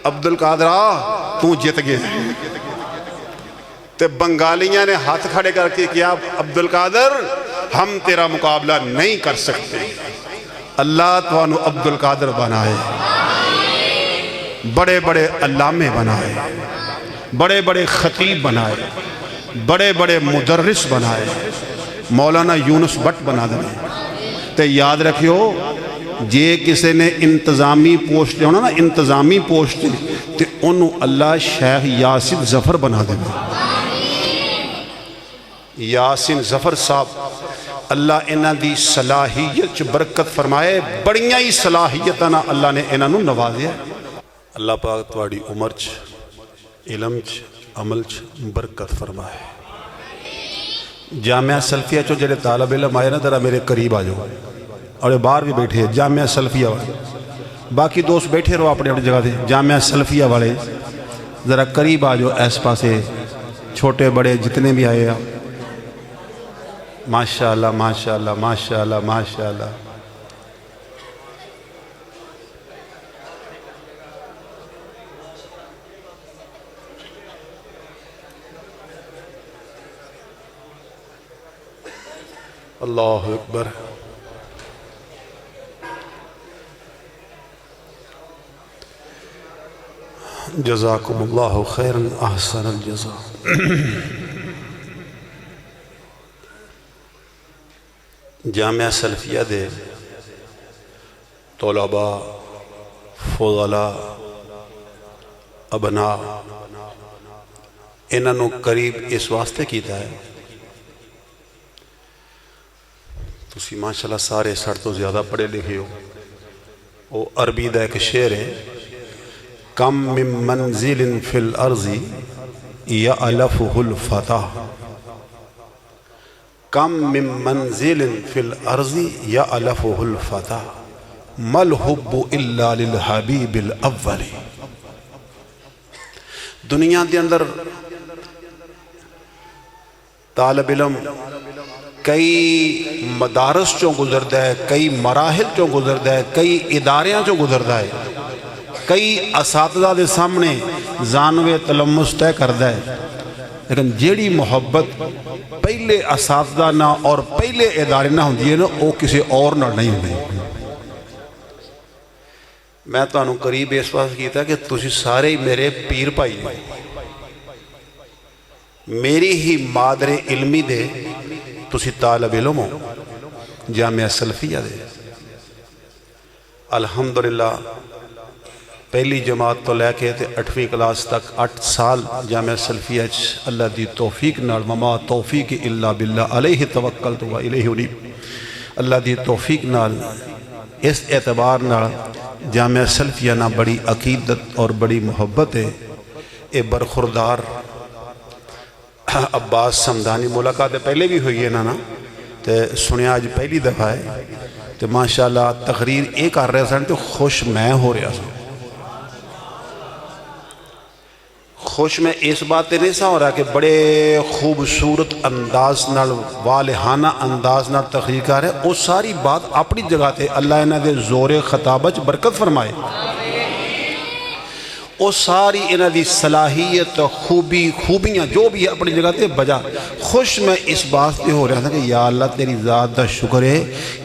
عبد القادر تو جیت گیا. تے بنگالیاں نے ہاتھ کھڑے کر کے کیا عبد القادر ہم تیرا مقابلہ نہیں کر سکتے. اللہ توانو عبد القادر بنائے، بڑے بڑے علامے بنائے، بڑے بڑے خطیب بنائے، بڑے بڑے مدرس بنائے، مولانا یونس بٹ بنا دیں. تے یاد رکھیو جے کسے نے انتظامی پوسٹ لیونا نا انتظامی پوسٹ تے انہوں اللہ شیخ یاسین ظفر بنا دیں. یاسین ظفر صاحب اللہ انہاں دی صلاحیت چ برکت فرمائے. بڑیاں ہی صلاحیتاں اللہ نے انہاں نوں نوازیا. اللہ پاک تواڈی عمر چ علم چ عمل چ برکت فرمائے. جامعہ سلفیہ چو جڑے طالب علم آئے نا ذرا میرے قریب آ جاؤ، اور باہر بھی بیٹھے جامعہ سلفیہ والے، باقی دوست بیٹھے رہو اپنے اپنی جگہ دے. جامعہ سلفیہ والے ذرا قریب آ جاؤ، ایس پاسے چھوٹے بڑے جتنے بھی آئے ہیں. ماشاءاللہ ماشاءاللہ ماشاءاللہ ماشاءاللہ. اللہ اکبر. جزاکم اللہ خیرا احسن الجزاء. جامعہ سلفیہ دے طلباء فضلاء ابناء انہاں نوں قریب اس واسطے کیتا ہے تسی ماشاءاللہ سارے سڑ تو زیادہ پڑھے لکھے ہو. وہ عربی دا ایک شعر ہے، کم من منزل فی الارض یألفہ الفتح، کم من منزل فی الارض یألفہ الفتح ما الحب الا للحبیب الاول. دنیا دے اندر طالب علم کئی مدارس چوں گزردا ہے، کئی مراحل چوں گزردا ہے، کئی اداریاں چوں گزردا ہے، کئی اساتذہ دے سامنے زانوے تلمس طے کردا ہے. لیکن جیڑی محبت پہلے اساتذہ نہ اور پہلے ادارے نہ ہوندی ہے نا وہ کسی اور نہ نہیں ہوندی. میں تانوں قریب اس واسطے کیتا کہ تسی سارے میرے پیر بھائی ہو، میری ہی مادر علمی دے تسی طالب علم ہو جامعہ سلفیہ دے. الحمدللہ پہلی جماعت تو لے کے 8ویں کلاس تک 8 سال جامعہ سلفیہ اللہ دی توفیق نال، وما توفیق الا باللہ علیہ توکلت و الیہ انیب. اللہ دی توفیق نال اس اعتبار نال جامعہ سلفیہ نہ بڑی عقیدت اور بڑی محبت ہے. اے برخوردار عباس سمدانی ملاقات پہلے بھی ہوئی ہے نا تے سنیا آج پہلی دفعہ ہے تے ماشاءاللہ تقریر ایک کر رہے سن تے خوش میں ہو رہا سن. خوش میں اس بات نہیں سا ہو رہا کہ بڑے خوبصورت انداز نال والہانہ انداز نال تقریر کر رہے. وہ ساری بات اپنی جگہ تے اللہ انہاں دے زور خطابت برکت فرمائے. وہ ساری انہاں دی صلاحیت خوبیاں جو بھی ہے اپنی جگہ تے بجا. خوش میں اس بات تے ہو رہا تھا کہ یا اللہ تیری ذات دا شکر ہے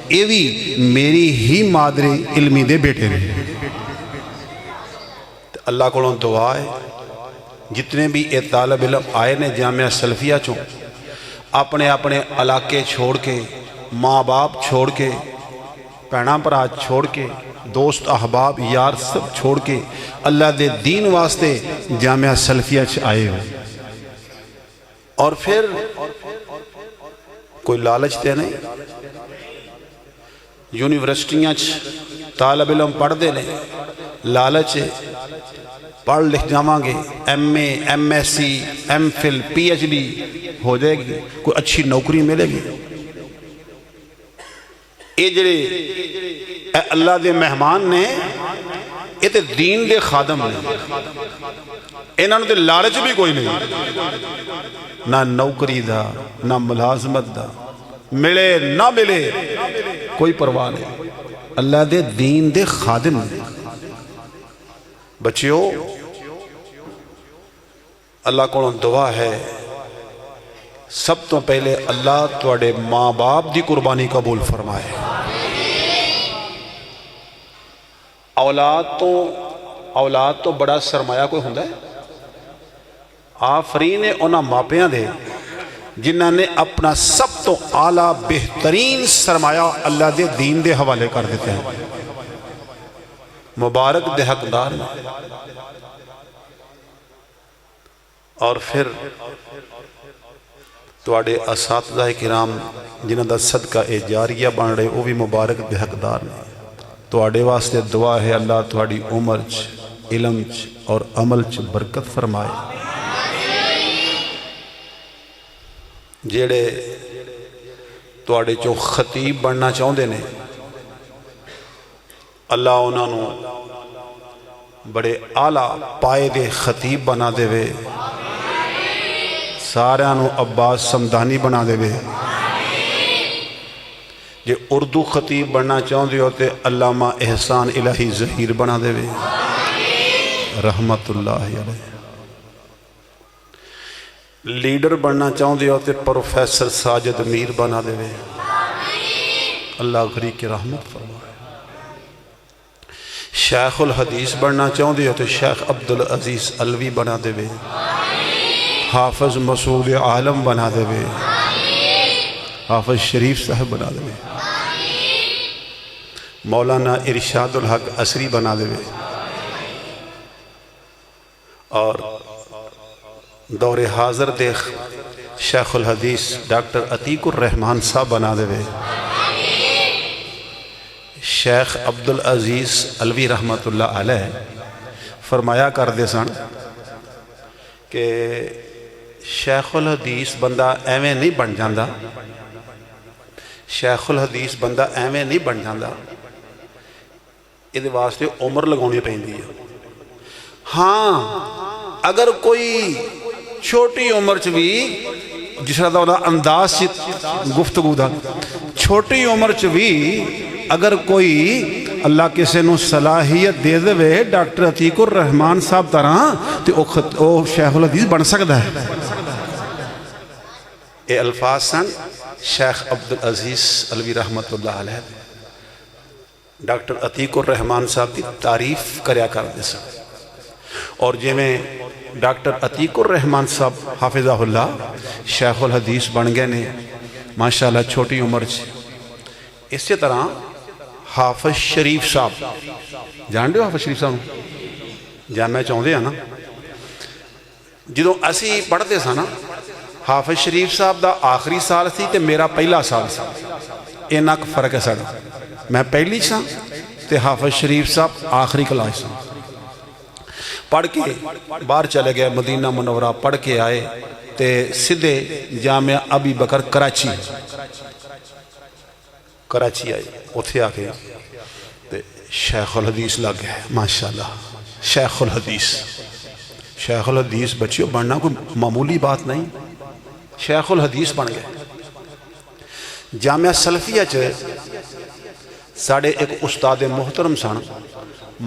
اے بھی میری ہی مادر علمی دے بیٹے رہے. اللہ کو دعا ہے جتنے بھی اے طالب علم آئے نے جامعہ سلفیہ چوں اپنے اپنے علاقے چھوڑ کے، ماں باپ چھوڑ کے، پہنا پرا چھوڑ کے، دوست احباب یار سب چھوڑ کے اللہ دے دین واسطے جامعہ سلفیہ آئے ہو. اور پھر کوئی لالچ تے نہیں. یونیورسٹیاں طالب علم پڑھ دے نے لالچ پڑھ لکھ جاواں گے، M A M S C M Phil P H D ہو جائے گی، کوئی اچھی نوکری ملے گی. اے جڑے اے اللہ دے مہمان نے اے تے دین دے خادم نے، انہاں نوں تے لالچ بھی کوئی نہیں، نہ نوکری دا نہ ملازمت دا، ملے نہ ملے کوئی پرواہ نہیں. اللہ دے دین دے خادم نے. بچیو اللہ کو دعا ہے سب تو پہلے اللہ تواڈے ماں باپ دی قربانی قبول فرمائے. اولاد تو بڑا سرمایہ کوئی ہوندا ہے؟ آفرین انہاں ماپیاں دے جنہاں نے اپنا سب تو اعلیٰ بہترین سرمایہ اللہ دے دین دے حوالے کر دیتے ہیں. مبارک دے حقدار نے. اور پھر تواڈے اساتذہ کرام جنہاں دا صدقہ جاریہ بن رہے وہ بھی مبارک دے حقدار نے. تواڈے واسطے دعا ہے اللہ تواڈی عمر چ علم چ اور عمل چ برکت فرمائے. جیڑے تواڈے چوں خطیب بننا چاہندے نے اللہ انہاں نو بڑے اعلیٰ پائے دے خطیب بنا دے وے. سارے نو عباس سمدانی بنا دے وے. جے اردو خطیب بننا چاہندے ہو تے علامہ احسان الہی ظہیر بنا دے وے رحمت اللہ علیہ. لیڈر بننا چاہندے ہو تے پروفیسر ساجد میر بنا دے وے اللہ غریق کی رحمت فرمائے. شیخ الحدیث بننا چاہندے ہو تے شیخ عبدالعزیز علوی بنا دے وے. حافظ مسعود عالم بنا دے وے. حافظ شریف صاحب بنا دے وے. مولانا ارشاد الحق عصری بنا دے وے. اور دور حاضر دیکھ شیخ الحدیث ڈاکٹر عتیق الرحمان صاحب بنا دے وے. شیخ عبدالعزیز علوی رحمت اللہ علیہ فرمایا کر دے سن کہ شیخ الحدیث بندہ ایویں نہیں بن جاندہ. شیخ الحدیث بندہ ایویں نہیں بن جاندہ. یہ واسطے عمر لگاؤنی پہندی ہے. ہاں اگر کوئی چھوٹی عمر چ بھی جس طرح دا انداز گفتگو دا چھوٹی عمر چ بھی اگر کوئی اللہ کسے نو صلاحیت دے دے ڈاکٹر عتیق الرحمان صاحب طرح تو او شیخ الحدیث بن سکتا ہے. اے الفاظ سن شیخ عبدالعزیز علوی رحمت اللہ علیہ ڈاکٹر عتیق الرحمان صاحب کی تعریف کریا کر دے سن. اور جی میں ڈاکٹر عتیق الرحمان صاحب حافظہ اللہ شیخ الحدیث بن گئے نے ماشاءاللہ چھوٹی عمر سے. اسی طرح حافظ شریف صاحب جان دے ہو حافظ شریف صاحب جاننا چاہتے ہیں نا. جدوں اسی پڑھتے سا نا حافظ شریف صاحب دا آخری سال سی تے میرا پہلا سال سی. اینا کا فرق ہے ساڑا. میں پہلی سا تے حافظ شریف صاحب آخری کلاس سا. پڑھ کے باہر چلے گئے مدینہ منورہ پڑھ کے آئے تے سدھے جامعہ ابی بکر کراچی آئے. اتھے آ کے شیخ الحدیث لگ گئے ماشاءاللہ. شیخ الحدیث بچیوں بننا کوئی معمولی بات نہیں. شیخ الحدیث بن گئے. جامعہ سلفیہ چے ساڑھے ایک استاد محترم سن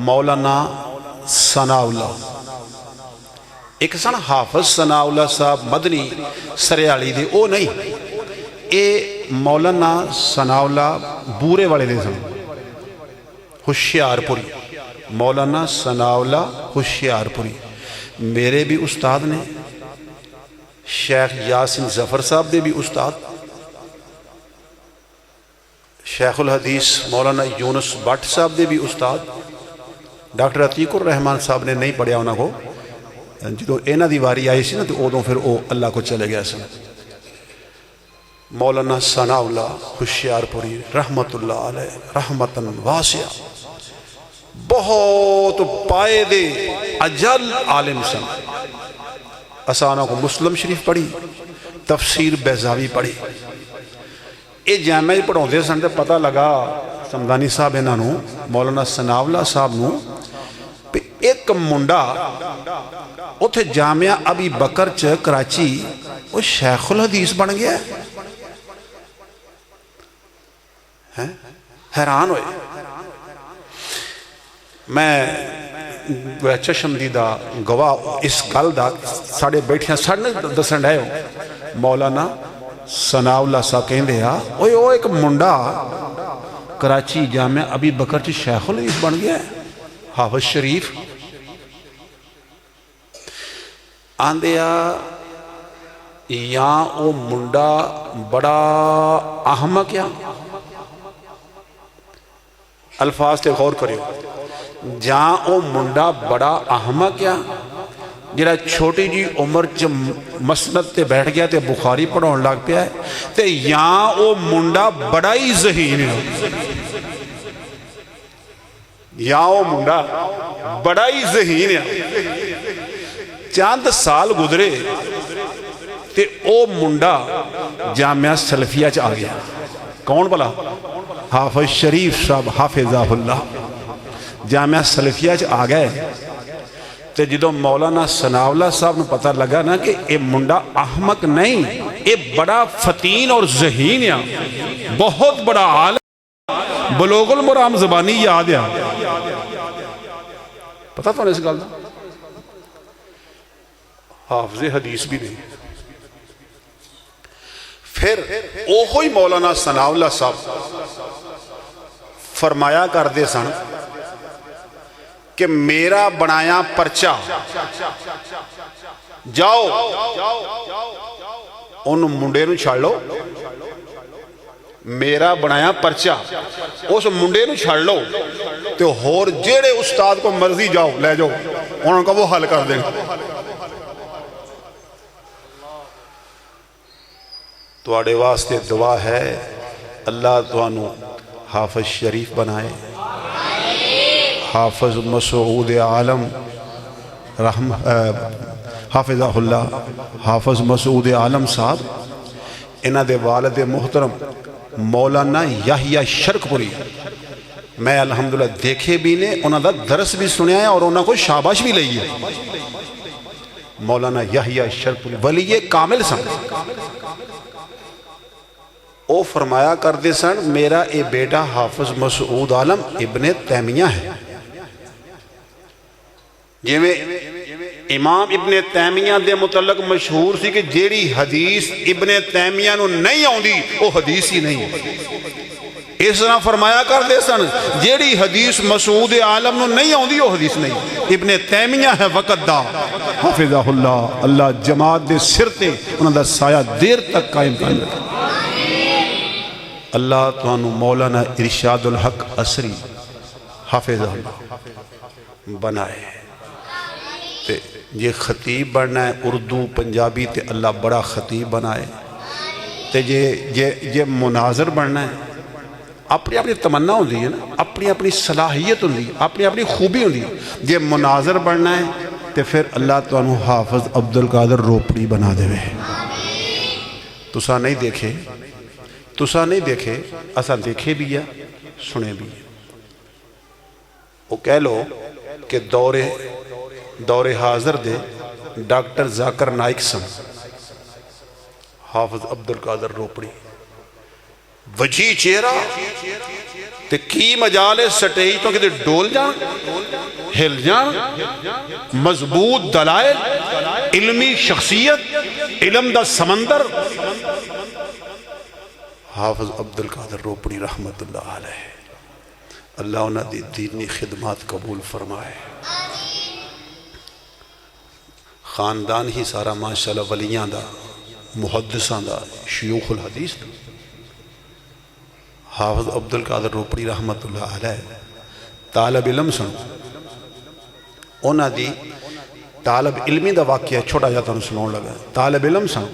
مولانا ثناء اللہ. ایک سن حافظ ثناء اللہ صاحب مدنی سریالی دے او نہیں. اے مولانا ثناء اللہ بورے والے دے سن ہوشیار پوری. مولانا ثناء اللہ ہوشیار پوری میرے بھی استاد نے. شیخ یاسین ظفر صاحب دے بھی استاد. شیخ الحدیث مولانا یونس بٹ صاحب دے بھی استاد. ڈاکٹر عتیق الرحمان صاحب نے نہیں پڑھیا انہوں کو. جدو اینا دی واری آئی سی نا تو ادوں پھر او اللہ کو چلے گیا سن. مولانا ثناء اللہ ہوشیار پوری رحمت اللہ علیہ رحمتاً واسعہ بہت پائے دے اجل عالم سن. اسانہ کو مسلم شریف پڑھی تفسیر بیضاوی پڑھی. اے جامعہ پڑھوں دے سن تے پتہ لگا سمدانی صاحب انہوں مولانا ثناء اللہ صاحب نو پہ ایک منڈا اتھے جامعہ ابی بکر چ کراچی وہ شیخ الحدیث بن گیا ہے. حیران ہوئے. میں چشمدیدہ گواہ اس گل دا ساڑے بیٹھیاں ساڑھنے دسن رہے ہو مولانا ثناء اللہ صاحب کہیں دے اوئے او ایک منڈا کراچی جامعہ ابی بکر چی شیخ الحدیث بن گیا ہے حافظ شریف آندیا یہاں او منڈا بڑا احمق کیا الفاظ تے غور کریو جہاں او منڈا بڑا احمق کیا جڑا چھوٹی جی عمر مسند تے بیٹھ گیا تے بخاری پڑھون لگ پیا ہے تے یہاں او منڈا بڑا ہی ذہین ہے یہاں او منڈا بڑا ہی ذہین ہے چاند سال گزرے تے او منڈا جامعہ سلفیہ چ آ گیا کون بلا حافظ شریف صاحب حافظہ اللہ جامعہ سلفیہ چ آ گئے تے جدو مولانا ثناء اللہ صاحب نے پتہ لگا نا کہ اے منڈا احمق نہیں اے بڑا فتین اور ذہین ہے بہت بڑا عالم بلوغ المرام زبانی یاد ہے پتہ تو اس گل دا حافظ حدیث بھی نہیں پھر اوہی مولانا ثناء اللہ صاحب فرمایا کر دے سن کہ میرا بنایا پرچہ جاؤ ان منڈے نو چھاڑ لو میرا بنایا پرچہ اس منڈے نو چھاڑ لو تو ہور جیڑے استاد کو مرضی جاؤ لے جاؤ انہوں کا وہ حل کر دیں تو آڑے واسطے دعا ہے اللہ توانو حافظ شریف بنائے حافظ مسعود عالم حافظہ اللہ حافظ مسعود عالم صاحب انہ دے والد محترم مولانا یحییٰ شرک پوری میں الحمدللہ دیکھے بھی نے انہ دا درس بھی سنیا ہے اور انہ کو شاباش بھی لئی ہے مولانا یحییٰ شرک پوری ولی کامل سن او فرمایا کر دے سن میرا اے بیٹا حافظ مسعود عالم ابن تیمیہ ہے جیویں امام ابن تیمیہ دے متعلق مشہور سی کہ جیڑی حدیث ابن تیمیہ نو نہیں آؤں دی وہ حدیث ہی نہیں اس طرح فرمایا کر دے سن جیڑی حدیث مسعود عالم نو نہیں آؤں دی وہ حدیث نہیں ابن تیمیہ ہے وقت دا حافظہ اللہ اللہ جماعت دے سر تے انہوں دا سایہ دیر تک قائم کر لکھا اللہ توانو مولانا ارشاد الحق عصری حافظہ اللہ بنائے تے یہ خطیب بننا ہے اردو پنجابی تے اللہ بڑا خطیب بنائے تے یہ مناظر بننا ہے اپنی اپنی تمنا ہوں دی ہے نا اپنی اپنی صلاحیت ہوں دی اپنی اپنی خوبی ہوں دی یہ مناظر بننا ہے تے پھر اللہ توانو حافظ عبدالقادر روپڑی بنا دے وے تسا نہیں دیکھے اسا دیکھے بھی ہے سنے بھی ہے وہ کہہ لو کہ دور حاضر دے ڈاکٹر ذاکر نائک سن حافظ عبدالقادر روپڑی وجی چہرہ تے کی مجالے سٹیج تو کہ ڈول جان ہل جان مضبوط دلائل علمی شخصیت علم دا سمندر حافظ عبدالقادر روپڑی رحمت اللہ علیہ اللہ انہاں دی دینی خدمات قبول فرمائے خاندان ہی سارا ماشاءاللہ ولیاں دا محدثاں دا شیوخ الحدیث دا حافظ عبدالقادر روپڑی رحمت اللہ علیہ طالب علم سن انہاں دی طالب علمی دا واقعہ چھوٹا جاتا ہوں سنون لگا طالب علم سن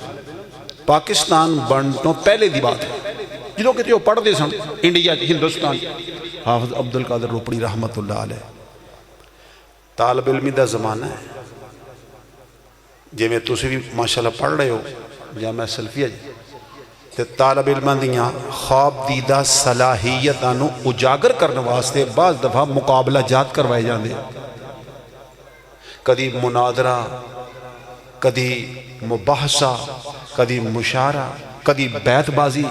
پاکستان بنڈوں پہلے دی بات ہے جنہوں کہتے ہو پڑھ دے سن انڈیا ہندوستان حافظ عبدالقادر روپڑی رحمت اللہ علیہ طالب علمی دا زمانہ ہے جے میں تُسی بھی ماشاءاللہ پڑھ رہے ہو جامعہ سلفیہ تے طالب علمان دیاں خواب دیدہ صلاحیتانو اجاگر کرنے واسطے بعض دفعہ مقابلہ جات کروائے جاندے کدی مناظرہ کدی مباحثہ کدی مشارہ کدی بیت بازی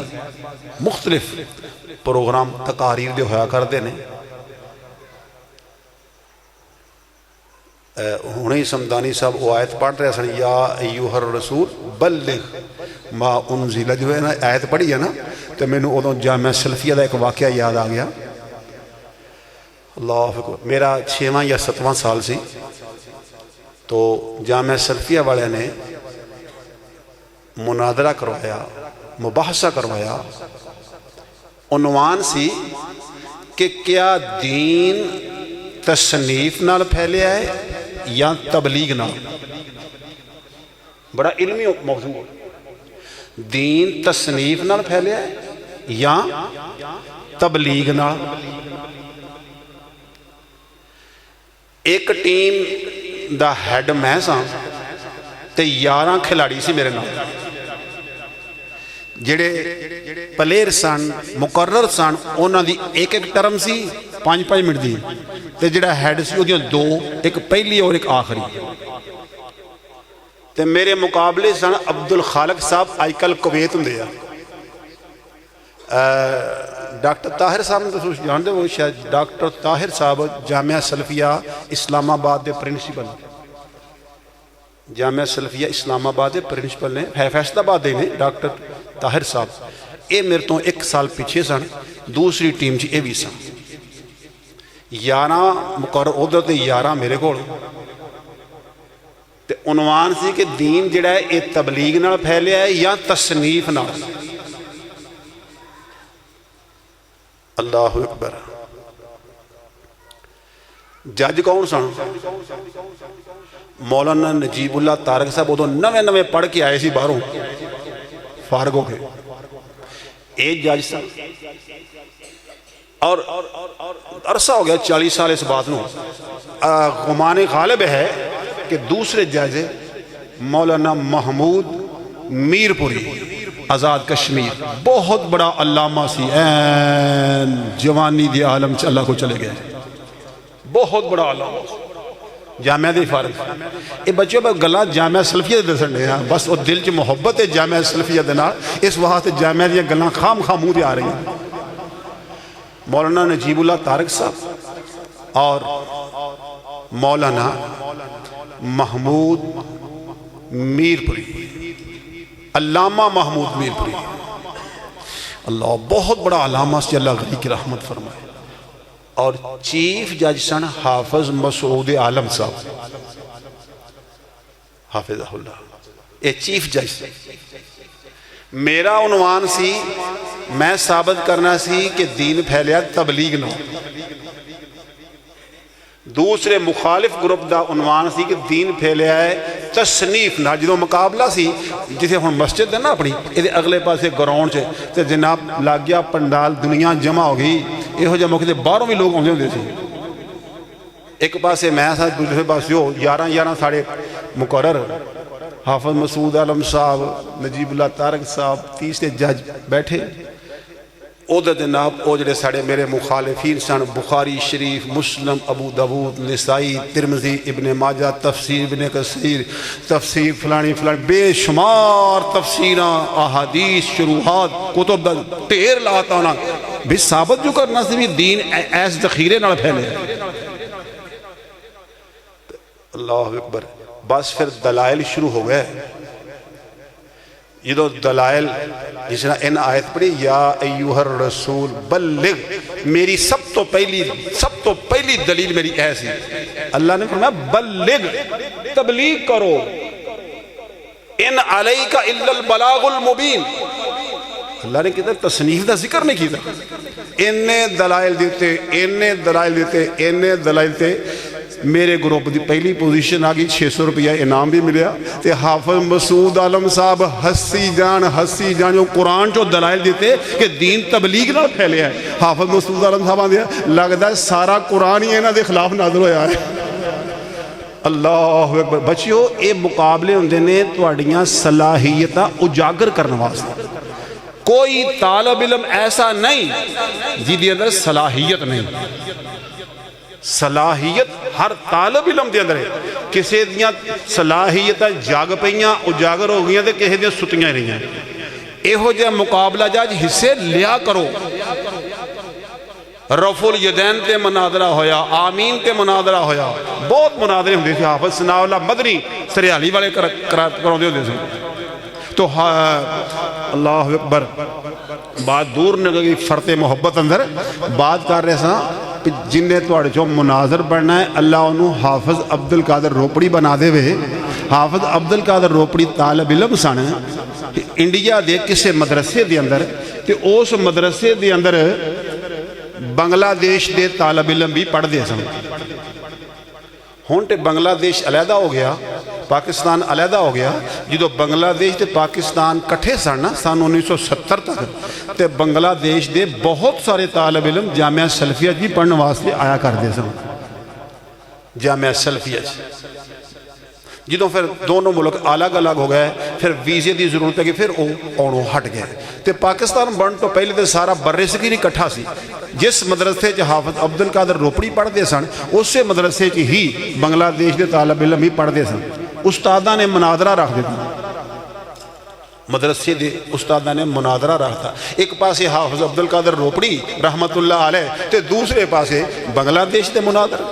مختلف پروگرام تقاریر دے ہویا کر دینے ਹੁਣੇ ਹੀ ਸਮਦਾਨੀ ਸਾਹਿਬ ਉਹ ਆਇਤ ਪੜ੍ਹ ਰਹੇ ਸਨ, ਯਾ ਅਯੁਹਰ ਰਸੂਲ ਬਲਿਗ ਮਾ ਉਨਜ਼ਿਲ, ਜੋ ਨਾ ਆਇਤ ਪੜ੍ਹੀ ਹੈ ਨਾ, ਤੇ ਮੈਨੂੰ ਉਦੋਂ ਜਾਮਿਆ ਸਲਫੀਆ ਦਾ ਇੱਕ ਵਾਕਿਆ ਯਾਦ ਆ ਗਿਆ। اللہ اکبر، میرا 6واں یا 7واں سال سی تو جامعہ سلفیہ والے نے مناظرہ کروایا، مباحثہ کروایا، عنوان سی کہ کیا دین تصنیف نال پھیلیا ہے یا تبلیغ نال؟ بڑا علمی موضوع، دین تصنیف نال پھیلیا ہے یا تبلیغ نال؟ ایک ٹیم دا ہیڈ میں سا تے 11 کھلاڑی سی میرے نام، جڑے پلیئر سن مقرر سن انہاں دی ایک ایک ٹرم سی 5-5 منٹ دی، تے جڑا ہیڈ سی وہ 2، ایک پہلی اور ایک آخری۔ تے میرے مقابلے سن عبدالخالق صاحب آج کل کویت ہوں دیا، ڈاکٹر طاہر صاحب نے تو جانتے وہ شاید ڈاکٹر طاہر صاحب جامعہ سلفیہ اسلام آباد دے پرنسپل، جامعہ سلفیہ اسلام آباد دے پرنسپل نے، فیصل آباد دے نے ڈاکٹر طاہر صاحب، اے میرے تو 1 سال پیچھے سن، دوسری ٹیم جی اے بھی سن، 11 مقرر ادھر تے 11 میرے کو، تے عنوان سی کہ دین جڑا ہے اے تبلیغ نال پھیلیا ہے یا تصنیف نال؟ اللہ اکبر۔ جج کون سن؟ مولانا نجیب اللہ تارک صاحب، ادو نویں پڑھ کے آئے سی باہروں فارغ ہو کے، اے جج صاحب، اور عرصہ ہو گیا 40 سال اس بات نو، گمان غالب ہے کہ دوسرے جج مولانا محمود میر پوری آزاد کشمیر، بہت بڑا علامہ سی، این جوانی دی عالم اللہ کو چلے گئے، بہت بڑا علامہ جامعہ دی فارغ۔ اے بچوں میں گلا جامعہ سلفیہ دے سنڈے ہیں، بس وہ دل چ محبت ہے جامعہ سلفیہ دے نال، اس واسطے جامعہ دی گلاں خام خاموں دی آ رہی ہیں۔ مولانا نجیب اللہ تارک صاحب اور مولانا محمود میر پوری، علامہ محمود میر پوری، اللہ بہت بڑا علامہ سے، اللہ غنی کی رحمت فرمائے۔ اور چیف جج سن حافظ مسعود عالم صاحب، حافظہ اللہ، اے چیف جج۔ میرا عنوان سی، میں ثابت کرنا سی کہ دین پھیلیا تبلیغ نہ، دوسرے مخالف گروپ دا عنوان سی کہ دین پھیلیا ہے تصنیف نہ۔ جدوں مقابلہ سی جسے ہن مسجد ہے نا اپنی، یہ اگلے پاسے گراؤنڈ چ تے جناب لگ گیا پنڈال، دنیا جمع ہو گئی، یہو جہ موقع تے باہروں بھی لوگ آتے ہوندے سی، ایک پاسے میں سا، دوسرے پاسے ہو 11 ساڑھے مقرر، حافظ مسعود عالم صاحب، نجیب اللہ تارک صاحب، تیسرے جج بیٹھے، ادھر جناب او جڑے ساڑے میرے مخالفین سن، بخاری شریف، مسلم، ابو داود، نسائی، ترمذی، ابن ماجہ، تفسیر ابن کثیر، تفسیر فلانی فلانی، بے شمار تفسیراں، احادیث، شروحات، کتب دا ٹیر لاتا ہونا، بھی ثابت جو کرنا سی بھی دین ایس ذخیرے نال پھیلے۔ اللہ اکبر۔ بس پھر دلائل شروع ہو گئے، یہ دو دلائل جس نے ان آیت پڑھی، یا ایوہ الرسول بلغ، میری سب تو پہلی دلیل میری ایسی، اللہ نے فرمایا بلغ، تبلیغ کرو، ان علیک الا البلاغ المبین۔ اللہ نے کہتا تصنیف دا ذکر نہیں کیتا، انہیں دلائل دیتے، میرے گروپ دی پہلی پوزیشن آگئی، 600 روپیہ انعام بھی ملیا، تے حافظ مسعود عالم صاحب ہسی جان جو قرآن جو دلائل دیتے کہ دین تبلیغ نہ پھیلے ہے، حافظ مسعود عالم صاحب آندیا لگتا ہے سارا قرآن ہی انہاں دے خلاف نازل ہویا ہے۔ اللہ اکبر۔ بچیو، اے مقابلے ہوندے نے تواڈیاں صلاحیتاں اجاگر کرنے واسطے، کوئی طالب علم ایسا نہیں جی دی اندر صلاحیت نہیں، صلاحیت ہر طالب علم دے اندر ہے، کسی دیاں صلاحیتاں جاگ پئیاں اجاگر ہو گئیاں تے کسی دیاں ستیاں رہی ہیں، ایہو جہ مقابلہ جاج حصے لیا کرو۔ رفع الیدین تے مناظرہ ہویا، آمین تے مناظرہ ہویا، بہت مناظرے ہوندے تھے حافظ ثناء اللہ مدنی سریالی والے کراؤندے ہوندے تھے تو اللہ اکبر بات دور نہ گئی فرط محبت اندر بات کر رہے سا جن نے تواڈے چوں مناظر بننا ہے اللہ انہوں حافظ عبد القادر روپڑی بنا دے وے حافظ عبد القادر روپڑی طالب علم سن انڈیا دے کسے مدرسے دے اندر تے اس مدرسے دے اندر بنگلہ دیش دے طالب علم بھی پڑھ دے سن ہون تے بنگلہ دیش علیحدہ ہو گیا پاکستان علیحدہ ہو گیا جدو بنگلہ دیش تے پاکستان کٹھے سن سن 1970 تک تے بنگلہ دیش دے بہت سارے طالب علم جامعہ سلفیہ جی پڑھنے واسطے آیا کر دے سن جامعہ سلفیہ جدوں پھر دونوں ملک الگ الگ ہو گئے پھر ویزے دی ضرورت ہے کہ پھر اونوں ہٹ گئے تے پاکستان بن تو پہلے تے سارا برصغیر اکٹھا سی جس مدرسے چ حافظ عبد القادر روپڑی پڑھ دے سن اسے مدرسے چ ہی بنگلہ دیش دے طالب علم ہی پڑھ دے سن استادہ نے مناظرہ رکھ دیتا مدرسے دے استادہ نے مناظرہ رکھتا ایک پاسے حافظ عبد القادر روپڑی رحمت اللہ علیہ تے دوسرے پاسے بنگلہ دیش دے مناظرہ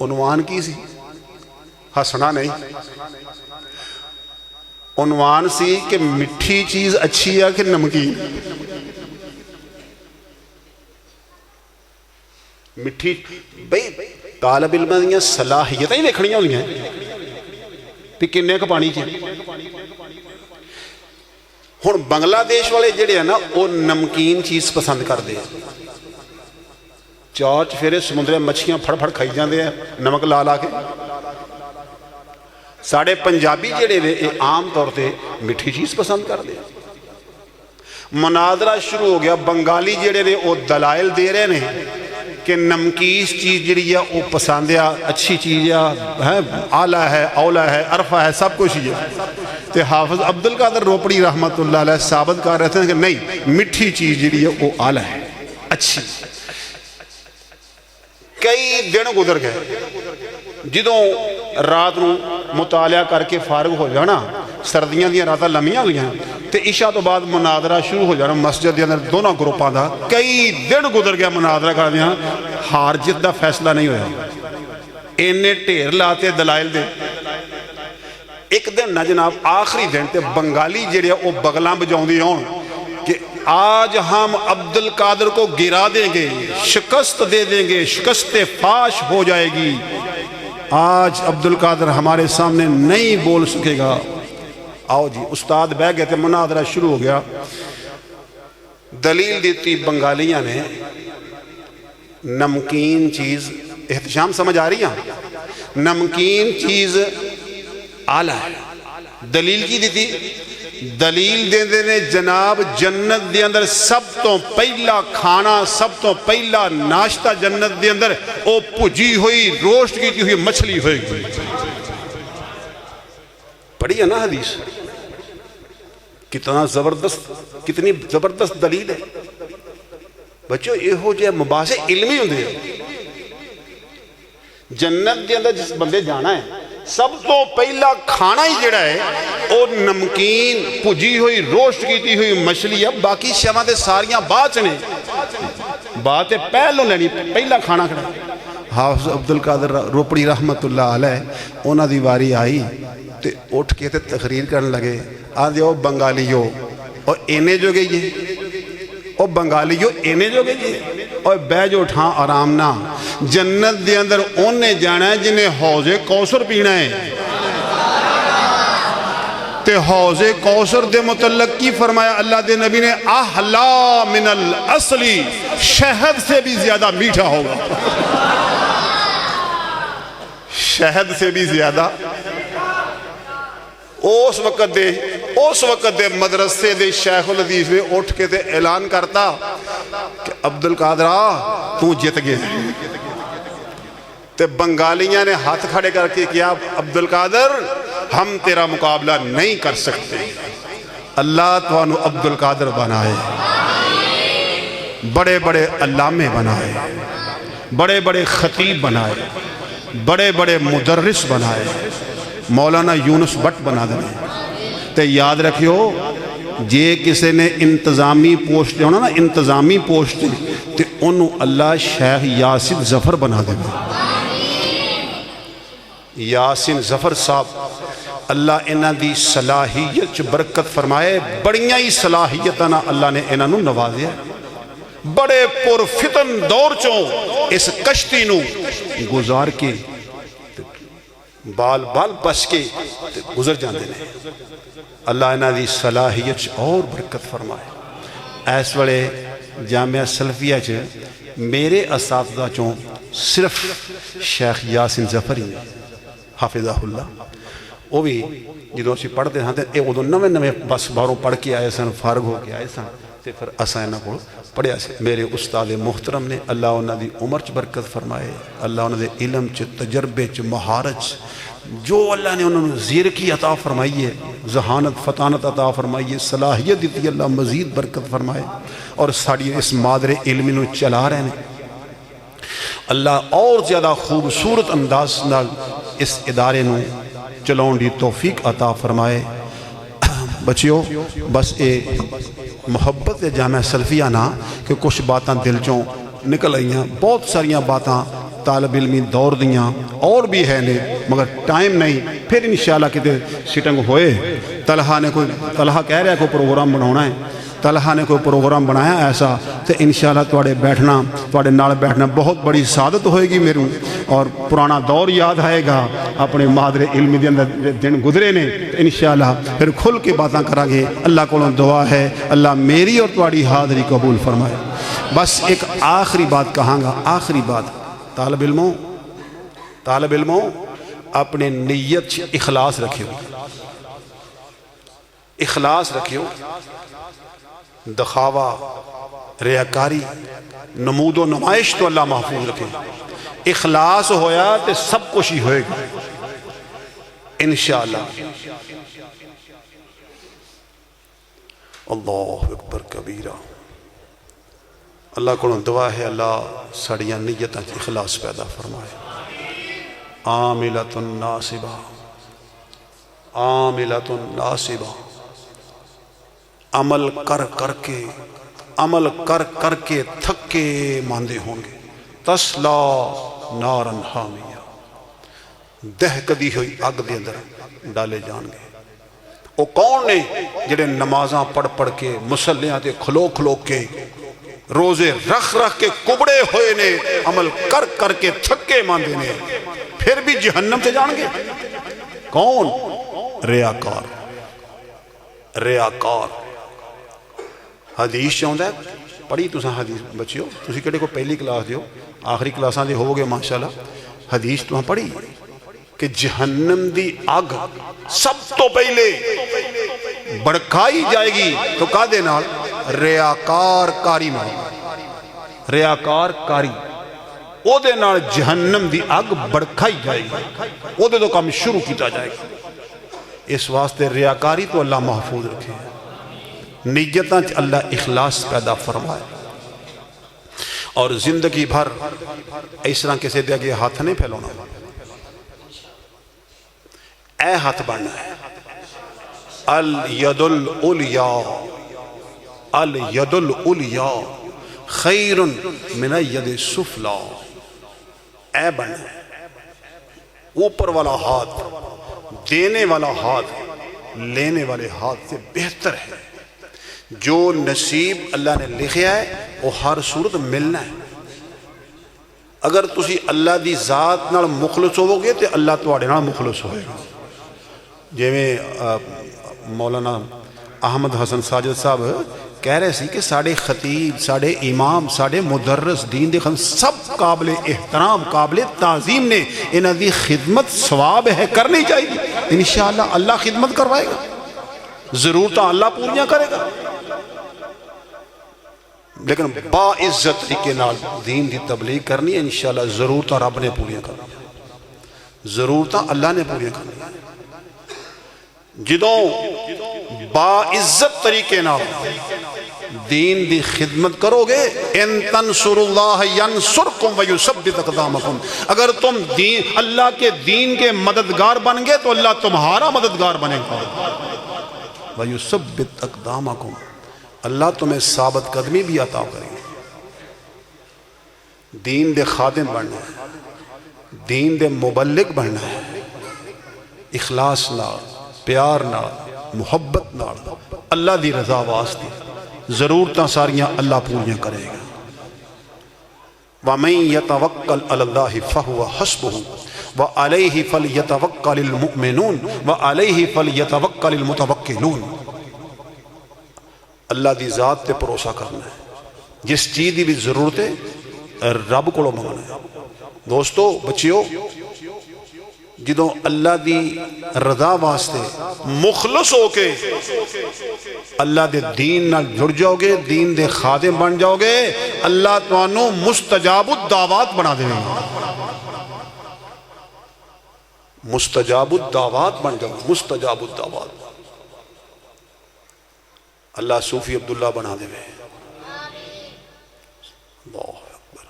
عنوان کی سی ہسنا نہیں عنوان سی کہ مٹھی چیز اچھی ہے کہ نمکین مٹھی بھئی طالب علم دیاں صلاحیتیں ہی دیکھنی ہوئی ہیں کہ کنے کا پانی چاہیے ہن بنگلہ دیش والے جڑے ہیں نا وہ نمکین چیز پسند کر دے چوچ پھر سمندر مچھیاں پھڑ پھڑ کھائی جاندے ہیں نمک لا لا کے ساڑھے پنجابی جڑے وے عام طور تے مٹھی چیز پسند کر دے مناظرہ شروع ہو گیا بنگالی جڑے وے وہ دلائل دے رہے ہیں کہ نمکیس چیز جڑی ہے وہ پسند ہے اچھی چیز ہے اعلیٰ ہے اولا ہے عرفہ ہے سب کچھ ہے تے حافظ عبد القادر روپڑی رحمت اللہ علیہ ثابت کر رہے تھے کہ نہیں مٹھی چیز جڑی ہے وہ اعلیٰ ہے اچھی کئی دن گزر گئے جدوں رات نو مطالعہ کر کے فارغ ہو جانا سردیاں دیاں راتاں لمیاں ہوئی ہیں تے عشاء تو بعد مناظرہ شروع ہو جانا مسجد دے اندر دونوں گروپاں دا کئی دن گزر گیا مناظرہ کر دیا ہار جت دا فیصلہ نہیں ہویا انہیں ٹھیر لاتے دلائل دے ایک دن نہ جناب آخری دن تے بنگالی جڑے وہ بغلاں بجاؤں دی ہون کہ آج ہم عبد القادر کو گرا دیں گے شکست دے دیں گے شکست فاش ہو جائے گی آج عبد القادر ہمارے سامنے نہیں بول سکے گا آؤ جی استاد بیٹھ گئے تھے مناظرہ شروع ہو گیا دلیل دیتی بنگالیاں نے نمکین چیز احتشام سمجھ آ رہی ہیں نمکین چیز آلہ ہے دلیل کی دیتی دلیل دے نے جناب جنت دے اندر سب تو پہلا کھانا سب تو پہلا ناشتہ جنت دے اندر او پجی ہوئی روشت کی ہوئی مچھلی ہوئی پڑھی ہے نا حدیث کتنا زبردست کتنی زبردست دلیل ہے بچوں یہ ہو جائے مباحث علمی ہوں دے جنت دے اندر جس بندے جانا ہے سب تو پہلا کھانا ہی جڑا ہے اور نمکین پجی ہوئی روشت کی ہوئی مچھلی ہے باقی شمع دے ساریاں بات نے بات پہلوں لینی پہلا کھانا کھڑا حافظ عبد القادر روپڑی رحمت اللہ علیہ اونا دی واری آئی تے اٹھ کے تے تقریر کرنے لگے آدھے او بنگالیو اور اینے جو گئی ہے او بنگالیو اینے جو گئی ہے اور بے جو اٹھاں آرام نہ جنت دے اندر انہیں جانا ہے جنہیں حوض کوثر پینا ہے تے حوض کوثر دے متعلق کی فرمایا اللہ دے نبی نے احلا من الاصلی شہد سے بھی زیادہ میٹھا ہوگا شہد سے بھی زیادہ اس وقت دے مدرسے دے شیخ الحدیث نے اٹھ کے تے اعلان کرتا کہ عبد القادر تو جت گئے تے بنگالیاں نے ہاتھ کھڑے کر کے کیا عبد القادر ہم تیرا مقابلہ نہیں کر سکتے اللہ توانو عبد القادر بنائے بڑے بڑے علامے بنائے بڑے بڑے خطیب بنائے بڑے بڑے مدرس بنائے مولانا یونس بٹ بنا دیں تے یاد رکھیو جے کسے نے انتظامی پوسٹ ہونا نا انتظامی پوسٹ تے انہوں اللہ شیخ یاسر ظفر بنا دیں یاسین ظفر صاحب اللہ انہاں دی صلاحیت برکت فرمائے، بڑیاں ہی صلاحیتاں اللہ نے انہاں نو نوازیا، بڑے پرفتن دور چوں اس کشتی نو گزار کے بال بال بچ کے گزر جاندے نے۔ اللہ انہاں دی صلاحیت اور برکت فرمائے۔ اس وڑے جامعہ سلفیہ میرے اساتذہ چوں صرف شیخ یاسین ظفر ہی حافظہ اللہ، وہ بھی جدوں اسی پڑھتے ہیں تے ادوں نویں نویں بس باروں پڑھ کے آئے سن، فارغ ہو کے آئے سن تے پھر اساں انہاں کول پڑھیا سی۔ میرے استاد محترم نے اللہ انہاں دی عمر چ برکت فرمائے، اللہ انہاں دے علم چ تجربے چ مہارت چ جو اللہ نے انہوں نے زیرکی عطا فرمائی ہے، ذہانت فطانت عطا فرمائی ہے، صلاحیت دیتی اللہ مزید برکت فرمائے، اور ساڑی اس مادر علمی نو چلا رہے ہیں۔ اللہ اور زیادہ خوبصورت انداز نال اس ادارے نو چلاؤں دی توفیق عطا فرمائے۔ بچیو بس اے محبت جامعہ سلفیہ نا کہ کچھ باتاں دل چوں نکل آئیاں، بہت ساریاں باتاں طالب علمی دور دیاں اور بھی ہے نے، مگر ٹائم نہیں، پھر انشاءاللہ کتے سیٹنگ ہوئے۔ طلحہ کہہ رہا ہے کوئی پروگرام بناونا ہے، طلحہ نے کوئی پروگرام بنایا ایسا تو انشاءاللہ تواڈے نال بیٹھنا بہت بڑی سعادت ہوئے گی میروں، اور پرانا دور یاد آئے گا، اپنے مادر علمی دے اندر دن گزرے نے، انشاءاللہ پھر کھل کے باتاں کرا گے۔ اللہ کو دعا ہے اللہ میری اور تواڈی حاضری قبول فرمائے۔ بس ایک آخری بات کہاں گا، آخری بات، طالب علموں اپنے نیت اخلاص رکھیو، اخلاص رکھیو، دخاوہ ریاکاری نمود و نمائش تو اللہ محفوظ رکھے، اخلاص ہویا تو سب کچھ ہی ہوئے گا انشاءاللہ۔ اللہ اکبر کبیرہ۔ اللہ کو دعا ہے اللہ ساڑیاں نیتاں اخلاص پیدا فرمائے۔ عاملۃ ناصبہ، عاملۃ ناصبہ، عمل کر کے تھکے ماندے ہوں گے، تسلا نارا حامیہ، دہکدی ہوئی اگ دے اندر ڈالے جان گے۔ وہ کون نے جڑے نمازاں پڑھ کے مسلیاں تے کھلو کے روزے رکھ کے کبڑے ہوئے نے، عمل کر کے تھکے ماندے نے، پھر بھی جہنم سے جان گے؟ کون؟ ریاکار، ریاکار۔ حدیث چاہتا ہے پڑھی تساں حدیث بچیو، تسی کہڑے کو پہلی کلاس دیو، آخری کلاساں دے ہوگے ماشاءاللہ، حدیث تساں پڑھی کہ جہنم دی آگ سب تو پہلے بڑکائی جائے گی تو کا دے نال؟ ریاکار کاری نال، ریاکار کاری، او دے نال جہنم دی آگ بڑکائی جائے گی، او دے تو کام شروع کیتا جائے گی۔ اس واسطے ریاکاری تو اللہ محفوظ رکھے، نیتاں اللہ اخلاص پیدا فرمائے، اور زندگی بھر اس طرح کسی دے آگے ہاتھ نہیں پھیلانا، اے ہاتھ بڑھنا ہے۔ الید العلیاء، الید العلیاء خیر من الید السفلی، اے بڑھنا ہے، اوپر والا ہاتھ، دینے والا ہاتھ لینے والے ہاتھ سے بہتر ہے۔ جو نصیب اللہ نے لکھیا ہے وہ ہر صورت ملنا ہے۔ اگر تسی اللہ دی ذات نال مخلص ہوو گے تو اللہ تواڈے نال مخلص ہوئے گا۔ جویں مولانا احمد حسن ساجد صاحب کہہ رہے سی کہ ساڑے خطیب، ساڑے امام، ساڑے مدرس دین دے خان سب قابل احترام، قابل تعظیم نے، انہاں دی خدمت ثواب ہے، کرنی چاہیے۔ انشاءاللہ اللہ خدمت کروائے گا، ضرورتاں اللہ پوریاں کرے گا، لیکن باعزت طریقے نال دین دی تبلیغ کرنی ہے، انشاءاللہ ضرورتاں رب نے پوریاں کرنی، ضرورتاں اللہ نے پوریاں کرنی۔ جدوں باعزت طریقے نال دین دی خدمت کرو گے، ان تنصروا اللہ ینصرکم ویثبت اقدامکم، اگر تم اللہ کے دین کے مددگار بن گے تو اللہ تمہارا مددگار بنے گا، ویثبت اقدامکم، اللہ تمہیں ثابت قدمی بھی عطا کرے گا۔ دین دے خادم بننا ہے، دین دے مبلغ بننا ہے، اخلاص نال، پیار نال، محبت نال، اللہ دی رضا واسطے ضرورتاں ساریاں اللہ پوریاں کرے گا۔ وَمَن يَتَوَكَّلْ عَلَى اللَّهِ فَهُوَ حَسْبُهُ وَعَلَيْهِ فَلْيَتَوَكَّلِ الْمُؤْمِنُونَ وَعَلَيْهِ فَلْيَتَوَكَّلِ الْمُتَوَكِّلُونَ۔ اللہ دی ذات تے بھروسہ کرنا ہے، جس چیز دی بھی ضرورت ہے رب کو منگنا ہے۔ دوستو بچیو، جدوں اللہ دی رضا واسطے مخلص ہو کے اللہ دے دین نال جڑ جاؤ گے، دین دے خادم بن جاؤ گے، اللہ تانوں مستجاب الدعوات بنا دے گا۔ مستجاب الدعوات بن جاؤ، مستجاب الدعوات۔ اللہ صوفی عبداللہ بنا دے گا۔ اللہ اکبر۔